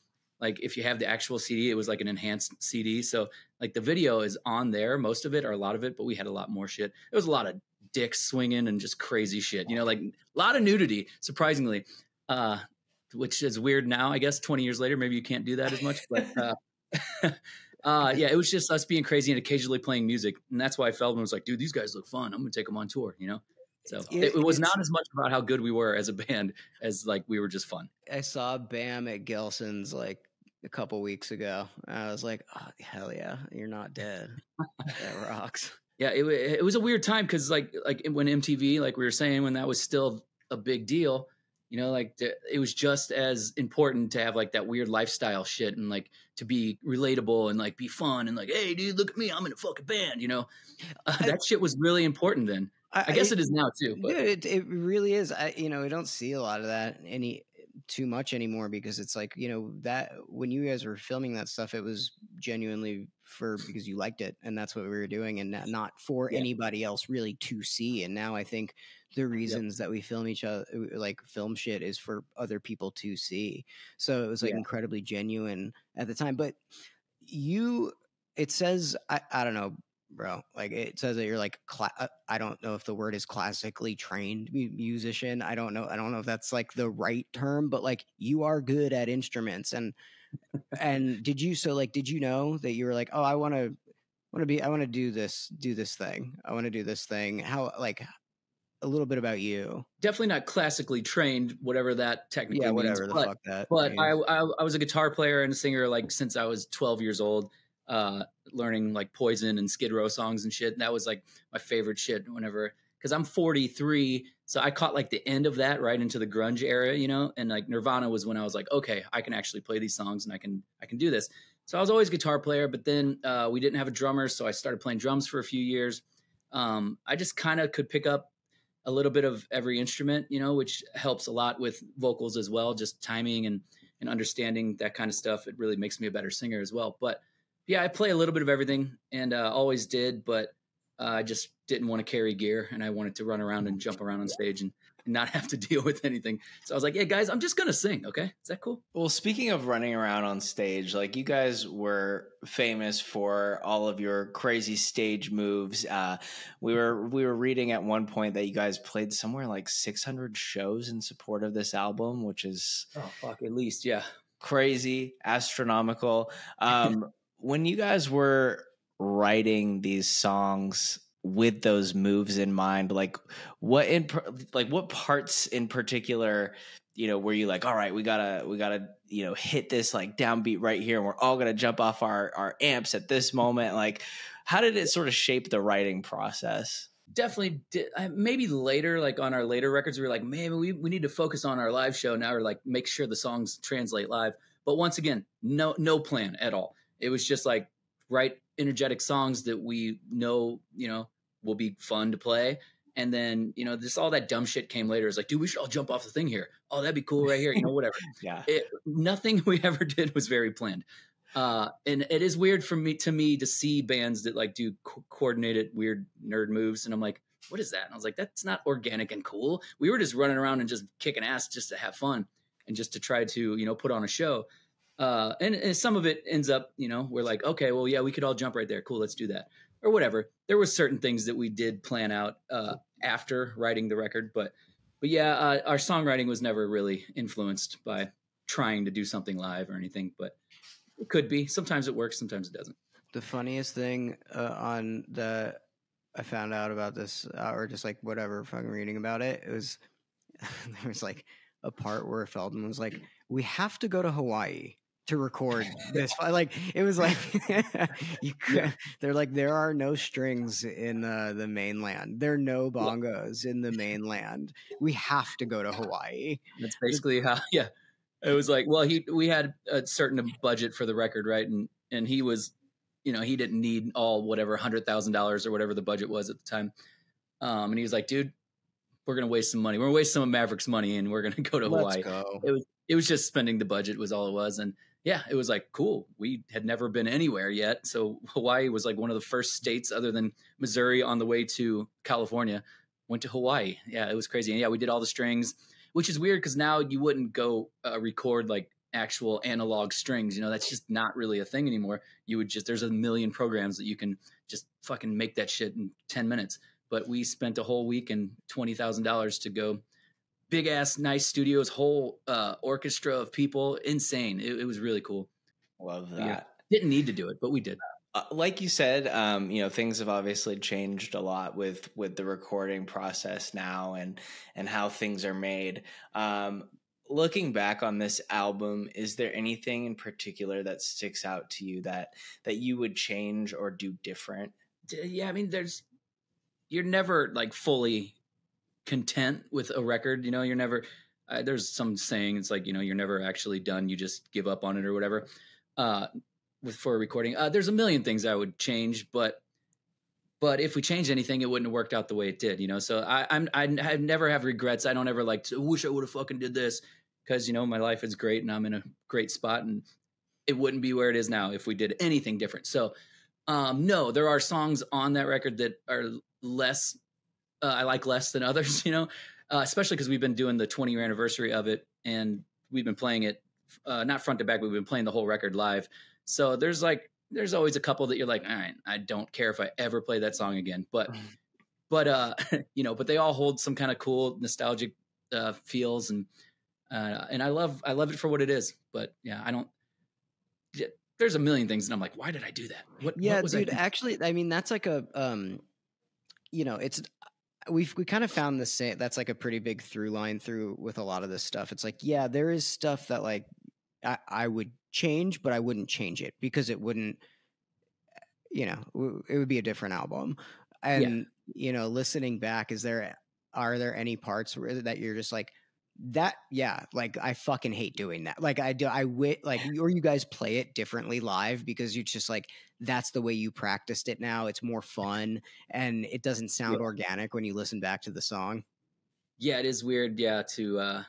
Like if you have the actual CD, it was like an enhanced CD. So like the video is on there, most of it or a lot of it, but we had a lot more shit. There was a lot of dicks swinging and just crazy shit, you know, like a lot of nudity, surprisingly, which is weird now, I guess 20 years later, maybe you can't do that as much, but yeah, it was just us being crazy and occasionally playing music. And that's why Feldmann was like, dude, these guys look fun. I'm going to take them on tour, you know? So it was not as much about how good we were as a band as like we were just fun. I saw BAM at Gelson's like a couple weeks ago. I was like, oh, hell yeah, you're not dead. That rocks. Yeah, it was a weird time because like when MTV, like we were saying, when that was still a big deal, you know, like it was just as important to have like that weird lifestyle shit and like to be relatable and like be fun and like, hey, dude, look at me, I'm in a fucking band, you know. That shit was really important then. I guess it is now too. But. Dude, it really is. I don't see a lot of that too much anymore because it's like, you know, that when you guys were filming that stuff, it was genuinely because you liked it and that's what we were doing and not for anybody else really to see. And now I think the reasons that we film each other, like film shit, is for other people to see. So it was like incredibly genuine at the time. But it says, I don't know, bro, like it says that you're like I don't know if the word is classically trained musician. I don't know if that's like the right term, but like you are good at instruments. And did you know that you were like, oh, I want to do this thing? How, like, a little bit about you. Definitely not classically trained, whatever that technically means. Whatever the fuck that but means. I was a guitar player and a singer like since I was 12 years old. Learning like Poison and Skid Row songs and shit. And that was like my favorite shit whenever, because I'm 43. So I caught like the end of that right into the grunge era, you know, and like Nirvana was when I was like, okay, I can actually play these songs and I can do this. So I was always a guitar player, but then we didn't have a drummer. So I started playing drums for a few years. I just kind of could pick up a little bit of every instrument, you know, which helps a lot with vocals as well. Just timing and understanding that kind of stuff. It really makes me a better singer as well. But yeah, I play a little bit of everything and always did, but I just didn't want to carry gear and I wanted to run around and jump around on stage and not have to deal with anything. So I was like, yeah, guys, I'm just going to sing. Okay. Is that cool? Well, speaking of running around on stage, like you guys were famous for all of your crazy stage moves. We were reading at one point that you guys played somewhere like 600 shows in support of this album, which is at least. Yeah. Crazy, astronomical. When you guys were writing these songs with those moves in mind, like what parts in particular, you know, were you like, all right, we gotta, you know, hit this like downbeat right here, and we're all gonna jump off our amps at this moment. Like, how did it sort of shape the writing process? Definitely did. Maybe later, like on our later records, we were like, man, we need to focus on our live show now, or like make sure the songs translate live. But once again, no plan at all. It was just like write energetic songs that we know, you know, will be fun to play. And then, you know, this all that dumb shit came later. It's like, dude, we should all jump off the thing here. Oh, that'd be cool right here. You know, whatever. Yeah. Nothing we ever did was very planned. And it is weird for me to see bands that like do coordinated weird nerd moves. And I'm like, what is that? And I was like, that's not organic and cool. We were just running around and just kicking ass just to have fun and just to try to, you know, put on a show. And some of it ends up, you know, we're like, okay, well, yeah, we could all jump right there. Cool. Let's do that or whatever. There were certain things that we did plan out, after writing the record, but yeah, our songwriting was never really influenced by trying to do something live or anything, but it could be. Sometimes it works. Sometimes it doesn't. The funniest thing I found out about this, or just like whatever, fucking reading about it, was there was like a part where Feldmann was like, we have to go to Hawaii to record this. Like, it was like, they're like, there are no strings in the mainland. There are no bongos in the mainland. We have to go to Hawaii. That's basically how, yeah. It was like, well, we had a certain budget for the record, right? And he was, he didn't need all whatever $100,000 or whatever the budget was at the time. And he was like, dude, we're gonna waste some money. We're gonna waste some of Maverick's money, and we're gonna go to Hawaii. Go. It was just spending the budget was all it was, and yeah, it was like cool. We had never been anywhere yet, so Hawaii was like one of the first states other than Missouri on the way to California. Went to Hawaii. Yeah, it was crazy. And yeah, we did all the strings, which is weird because now you wouldn't go record like actual analog strings. That's just not really a thing anymore. You would just there's a million programs that you can just fucking make that shit in 10 minutes. But we spent a whole week and $20,000 to go big ass, nice studios, whole orchestra of people. Insane. It was really cool. Love that. Yeah. Didn't need to do it, but we did. Like you said, things have obviously changed a lot with the recording process now and how things are made. Looking back on this album, is there anything in particular that sticks out to you that you would change or do different? Yeah, I mean, you're never like fully content with a record. You're never, there's some saying, it's like, you're never actually done. You just give up on it or whatever. For a recording, there's a million things I would change, but if we changed anything, it wouldn't have worked out the way it did, So I never have regrets. I don't ever wish I would have fucking did this because, my life is great and I'm in a great spot and it wouldn't be where it is now if we did anything different. So, no, there are songs on that record that are less, I like less than others, especially because we've been doing the 20-year anniversary of it and we've been playing it, not front to back, but we've been playing the whole record live. So there's always a couple that you're like, all right, I don't care if I ever play that song again, but they all hold some kind of cool nostalgic feels and I love it for what it is. But yeah, there's a million things and I'm like, why did I do that? What was dude, actually, I mean, that's like a, it's, we kind of found the same, that's like a pretty big through line through with a lot of this stuff. It's like, yeah, there is stuff that like I would change, but I wouldn't change it because it wouldn't, it would be a different album. And, listening back, are there any parts that you're just like that? Yeah. Like I fucking hate doing that. Like or you guys play it differently live because you just like, that's the way you practiced it now. It's more fun and it doesn't sound organic when you listen back to the song. Yeah, it is weird. Yeah. To,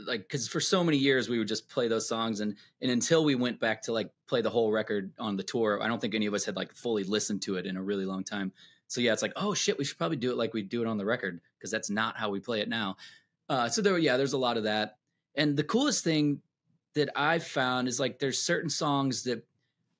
because for so many years we would just play those songs and until we went back to like play the whole record on the tour, I don't think any of us had like fully listened to it in a really long time. So yeah, it's like, oh shit, we should probably do it like we do it on the record because that's not how we play it now. So there's a lot of that. And the coolest thing that I've found is like there's certain songs that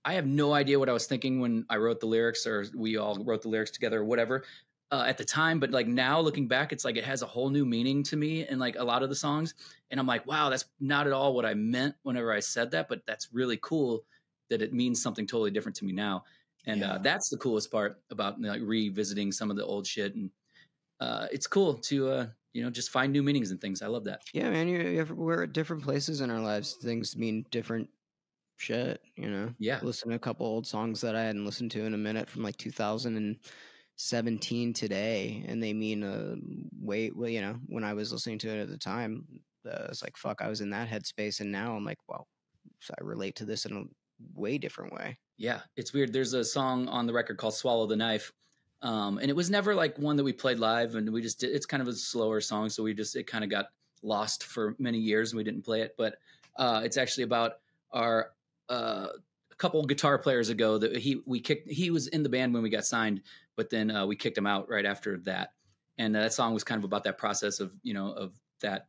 I have no idea what I was thinking when I wrote the lyrics or we all wrote the lyrics together or whatever. At the time, but like now looking back, it's like it has a whole new meaning to me in like a lot of the songs. And I'm like, wow, that's not at all what I meant whenever I said that, but that's really cool that it means something totally different to me now. And that's the coolest part about like revisiting some of the old shit. And it's cool to, just find new meanings and things. I love that. Yeah, man, we're at different places in our lives. Things mean different shit, Yeah. Listen to a couple old songs that I hadn't listened to in a minute from like 2017 today, and they mean when I was listening to it at the time, it's like fuck, I was in that headspace, and now I'm like, wow, so I relate to this in a way different way. Yeah, it's weird. There's a song on the record called "Swallow the Knife," and it was never like one that we played live, and we just did. It's kind of a slower song, so it kind of got lost for many years, and we didn't play it. But it's actually about our a couple guitar players ago that he was in the band when we got signed, but then we kicked him out right after that. And that song was kind of about that process of, of that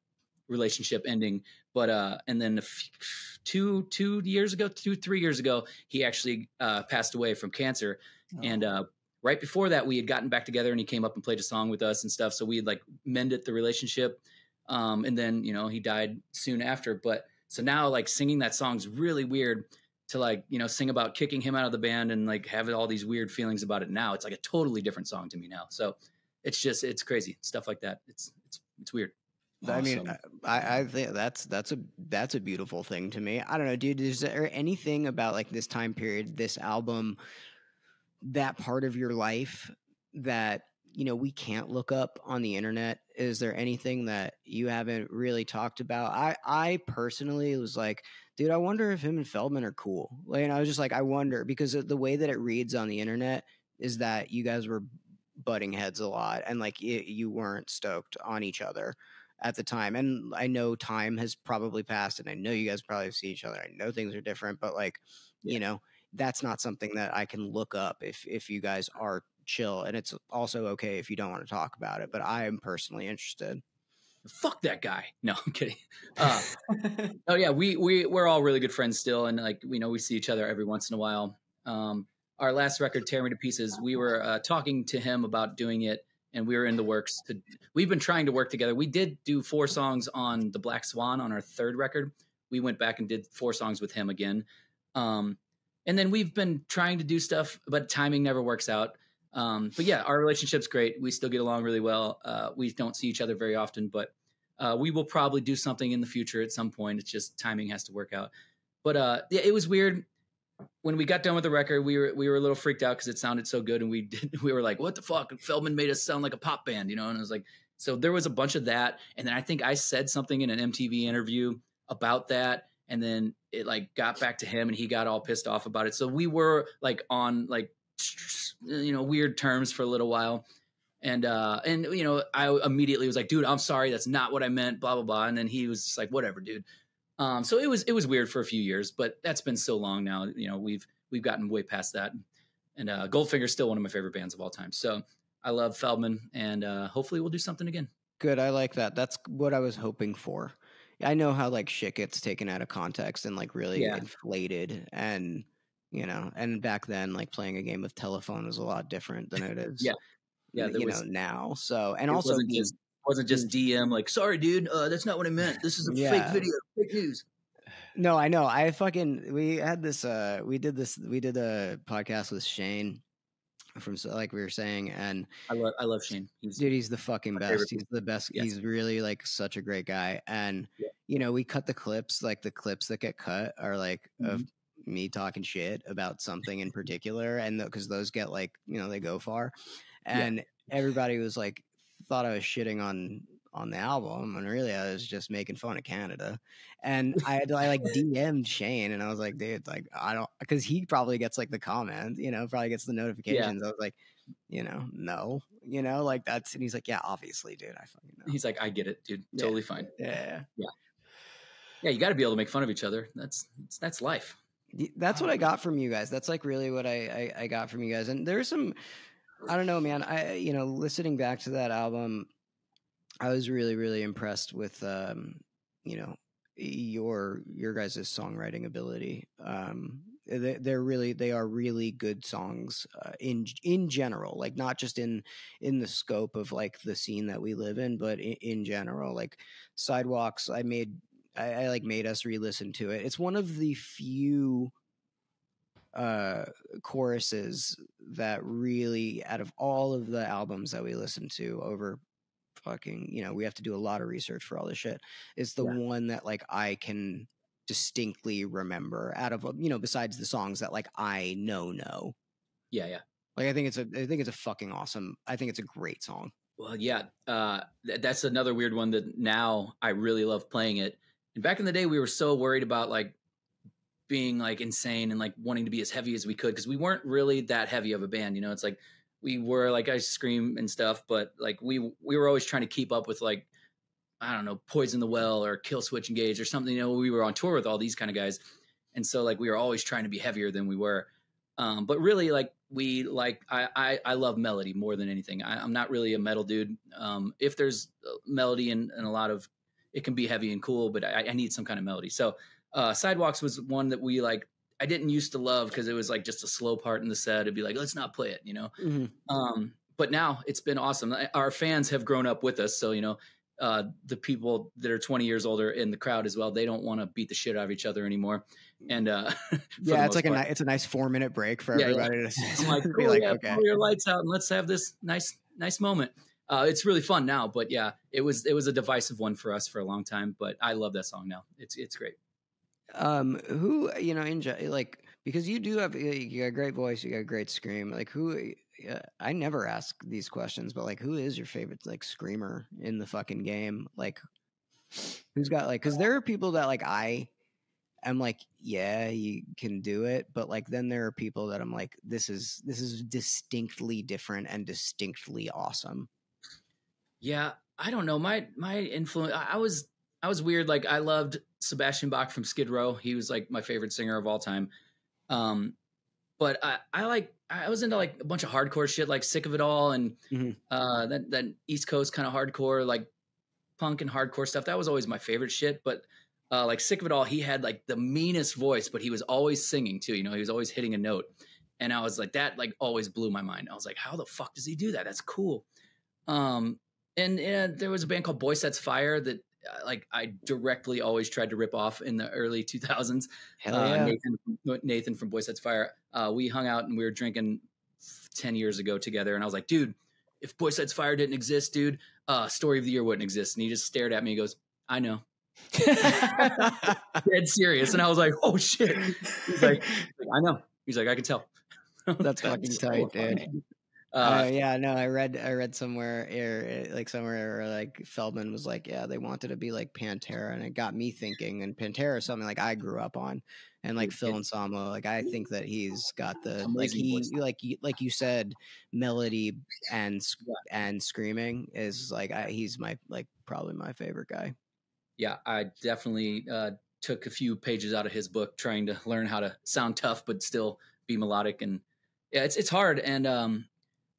relationship ending. But, and then 3 years ago, he actually passed away from cancer. Oh. And right before that, we had gotten back together and he came up and played a song with us and stuff. So we had like mended the relationship. And then, he died soon after. But so now like singing that song's really weird to like, sing about kicking him out of the band and like have all these weird feelings about it now. It's like a totally different song to me now. So it's crazy stuff like that. It's weird. Awesome. I mean, I think that's a beautiful thing to me. I don't know, dude, is there anything about like this time period, this album, that part of your life that we can't look up on the internet? Is there anything that you haven't really talked about? I personally was like, dude, I wonder if him and Feldman are cool. Like, and I was just like, I wonder, because the way that it reads on the internet is that you guys were butting heads a lot, and like you weren't stoked on each other at the time. And I know time has probably passed, and I know you guys probably see each other. I know things are different, but like, that's not something that I can look up if you guys are chill. And it's also okay if you don't want to talk about it, but I am personally interested. Fuck that guy. No, I'm kidding. Oh yeah, we're all really good friends still, and like we see each other every once in a while. Our last record, Tear Me to Pieces, we were talking to him about doing it, and we were in the works. We've been trying to work together. We did do 4 songs on the Black Swan on our 3rd record. We went back and did 4 songs with him again. And then we've been trying to do stuff, but timing never works out. But yeah, our relationship's great. We still get along really well. We don't see each other very often, but we will probably do something in the future at some point. It's just timing has to work out. But yeah, it was weird. When we got done with the record, we were a little freaked out because it sounded so good, and we were like, "What the fuck?" Feldman made us sound like a pop band, And I was like, so there was a bunch of that, and then I think I said something in an MTV interview about that, and then it like got back to him, and he got all pissed off about it. So we were like on like weird terms for a little while, and I immediately was like, "Dude, I'm sorry, that's not what I meant." Blah blah blah, and then he was just like, "Whatever, dude." So it was weird for a few years, but that's been so long now. We've gotten way past that, and Goldfinger's still one of my favorite bands of all time. So I love Feldman, and hopefully we'll do something again. Good, I like that. That's what I was hoping for. I know how like shit gets taken out of context and like really inflated, and and back then like playing a game of telephone was a lot different than it is. Now. So, and also wasn't just DM like, sorry, dude, that's not what I meant. This is a fake video, fake news. No, I know. We had this. We did a podcast with Shane from, like we were saying, and I love Shane. He's the fucking best. He's the best. Yeah. He's really like such a great guy. And we cut the clips. Like the clips that get cut are like of me talking shit about something in particular, and because those get like they go far, and everybody was like thought I was shitting on the album, and really I was just making fun of Canada. And I like DM'd Shane, and I was like, dude, like I don't, because he probably gets like the comment, probably gets the notifications. I was like, no, like that's, and he's like, yeah, obviously, dude, I fucking know. He's like, I get it, dude, totally fine. Yeah, you got to be able to make fun of each other. That's life. That's what I got from you guys. That's like really what I got from you guys. And there's some, I don't know, man. I listening back to that album, I was really, really impressed with your guys' songwriting ability. They are really good songs in general, like not just in the scope of like the scene that we live in, but in general. Like Sidewalks, I made us re-listen to it. It's one of the few choruses that really, out of all of the albums that we listened to over fucking, we have to do a lot of research for all this shit, it's the one that like I can distinctly remember out of besides the songs that like I know. Like I think it's a fucking awesome, I think it's a great song. Well, yeah, that's another weird one that now I really love playing it. And back in the day, we were so worried about like being like insane and like wanting to be as heavy as we could, because we weren't really that heavy of a band. It's like we were like Ice Scream and stuff, but like we were always trying to keep up with like, I don't know, Poison the Well or Kill Switch Engage or something. We were on tour with all these kind of guys, and so like we were always trying to be heavier than we were. But really, like I love melody more than anything. I'm not really a metal dude. If there's melody and a lot of, it can be heavy and cool, but I need some kind of melody. So Sidewalks was one that we like, I didn't used to love because it was like just a slow part in the set. It'd be like, let's not play it, But now it's been awesome. Our fans have grown up with us. So, the people that are 20 years older in the crowd as well, they don't want to beat the shit out of each other anymore. And it's like it's a nice 4-minute break for everybody to I'm like, cool, okay, pull your lights out and let's have this nice moment. It's really fun now, but yeah, it was a divisive one for us for a long time, but I love that song now. It's great. Who, like, because you do have, you got a great voice, you got a great scream. Like who, I never ask these questions, but like, who is your favorite like screamer in the fucking game? Like, who's got like? Because there are people that like I'm like, yeah, you can do it, but like then there are people that I'm like, this is distinctly different and distinctly awesome. Yeah, I don't know. My influence. I was weird. Like I loved Sebastian Bach from Skid Row. He was like my favorite singer of all time. But I was into like a bunch of hardcore shit, like Sick of It All, and that East Coast kind of hardcore, like punk and hardcore stuff. That was always my favorite shit. But like Sick of It All, he had like the meanest voice, but he was always singing too. You know, he was always hitting a note, and I was like, that like always blew my mind. I was like, how the fuck does he do that? That's cool. And there was a band called Boy Sets Fire that like I directly always tried to rip off in the early 2000s. Hell yeah. Nathan from Boy Sets Fire. We hung out and we were drinking 10 years ago together. And I was like, dude, if Boy Sets Fire didn't exist, dude, Story of the Year wouldn't exist. And he just stared at me and goes, I know. Dead serious. And I was like, oh shit. He's like, I know. He's like, I can tell. That's fucking tight, dude. Yeah, no, I read somewhere where like Feldmann was like, yeah, they wanted to be like Pantera, and it got me thinking. And Pantera is something like I grew up on, and like Phil Anselmo, like I think that he's got the like you said, melody and screaming is like he's my like probably my favorite guy. Yeah, I definitely took a few pages out of his book trying to learn how to sound tough but still be melodic, and yeah, it's hard. And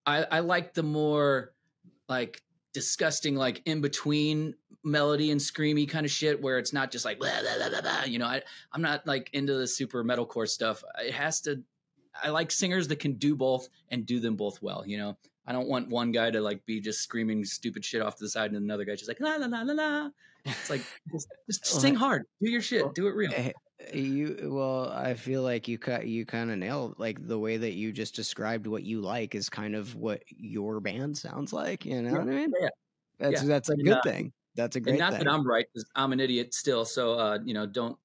I like the more like disgusting, like in between melody and screamy kind of shit where it's not just like, blah, blah, blah, blah, blah. You know, I'm not like into the super metalcore stuff. I like singers that can do both and do them both well. You know, I don't want one guy to like be just screaming stupid shit off to the side and another guy just like, la, la, la, la, la. It's like, just sing hard, do your shit, do it real. I feel like you kind of nailed like the way that you just described what you like is kind of what your band sounds like. You know what I mean? Yeah. That's a good thing. That's a great thing. Not that I'm right, because I'm an idiot still. So you know, don't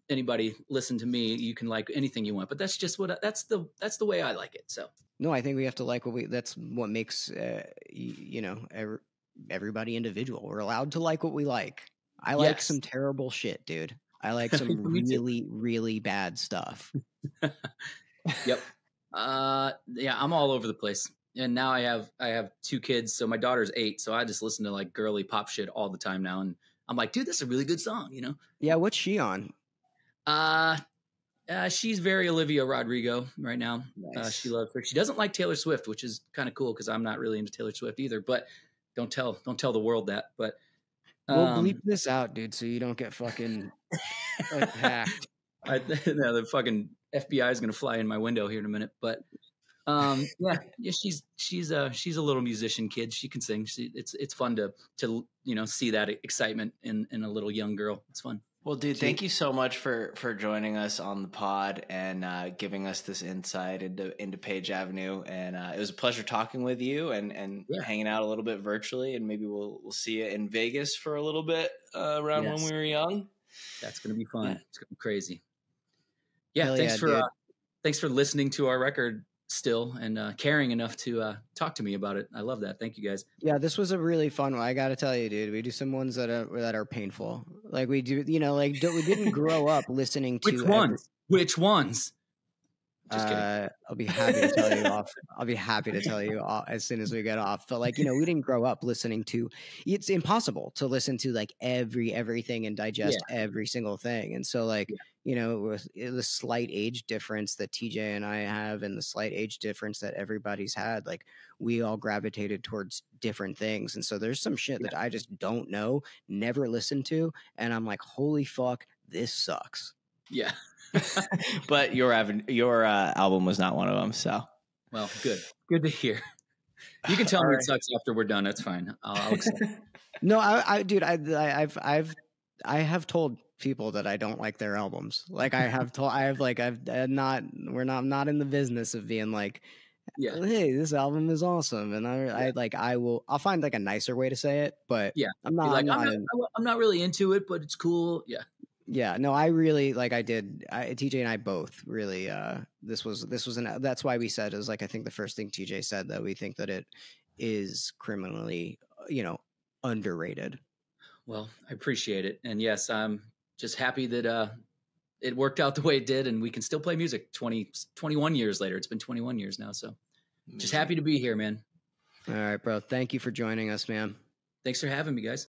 anybody listen to me. You can like anything you want, but that's just that's the way I like it. So no, I think we have to like that's what makes you know everybody individual. We're allowed to like what we like. I like some terrible shit, dude. I like some really, really bad stuff. Yep. Yeah, I'm all over the place. And now I have 2 kids. So my daughter's 8. So I just listen to like girly pop shit all the time now. And I'm like, dude, this is a really good song, you know? Yeah. What's she on? She's very Olivia Rodrigo right now. Nice. She loves her. She doesn't like Taylor Swift, which is kind of cool because I'm not really into Taylor Swift either, but don't tell the world that, but we'll bleep this out, dude, so you don't get fucking like hacked. The fucking FBI is gonna fly in my window here in a minute. But yeah, she's a little musician kid. She can sing. It's fun to you know see that excitement in a little young girl. It's fun. Well, dude, thank you so much for joining us on the pod and giving us this insight into Page Avenue. And it was a pleasure talking with you and hanging out a little bit virtually. And maybe we'll see you in Vegas for a little bit around when we were young. That's gonna be fun. Yeah. It's gonna be crazy. Yeah, thanks for listening to our record still and caring enough to talk to me about it. I love that. Thank you guys. Yeah, this was a really fun one. I got to tell you, dude, we do some ones that are painful. Like we do, you know, like we didn't grow up listening to Which ones? Just kidding. I'll be happy to tell you off. I'll be happy to tell you as soon as we get off. But like, you know, we didn't grow up listening to. It's impossible to listen to like everything and digest every single thing. And so like, you know, with the slight age difference that TJ and I have, and the slight age difference that everybody's had, like we all gravitated towards different things. And so there's some shit that I just don't know, never listened to, and I'm like, holy fuck, this sucks. Yeah. But your album was not one of them. So, well, good to hear. You can tell me it sucks after we're done. That's fine. I'll accept. No, dude, I have told people that I don't like their albums. Like I'm not in the business of being like, hey, this album is awesome, and I'll find like a nicer way to say it, but yeah, I'm not like, I'm not really into it, but it's cool. Yeah. Yeah, no, I really like. TJ and I both really. That's why we said it was like I think the first thing TJ said that we think that it is criminally, underrated. Well, I appreciate it, and yes, I'm just happy that it worked out the way it did, and we can still play music 21 years later. It's been 21 years now, so just happy to be here, man. All right, bro. Thank you for joining us, man. Thanks for having me, guys.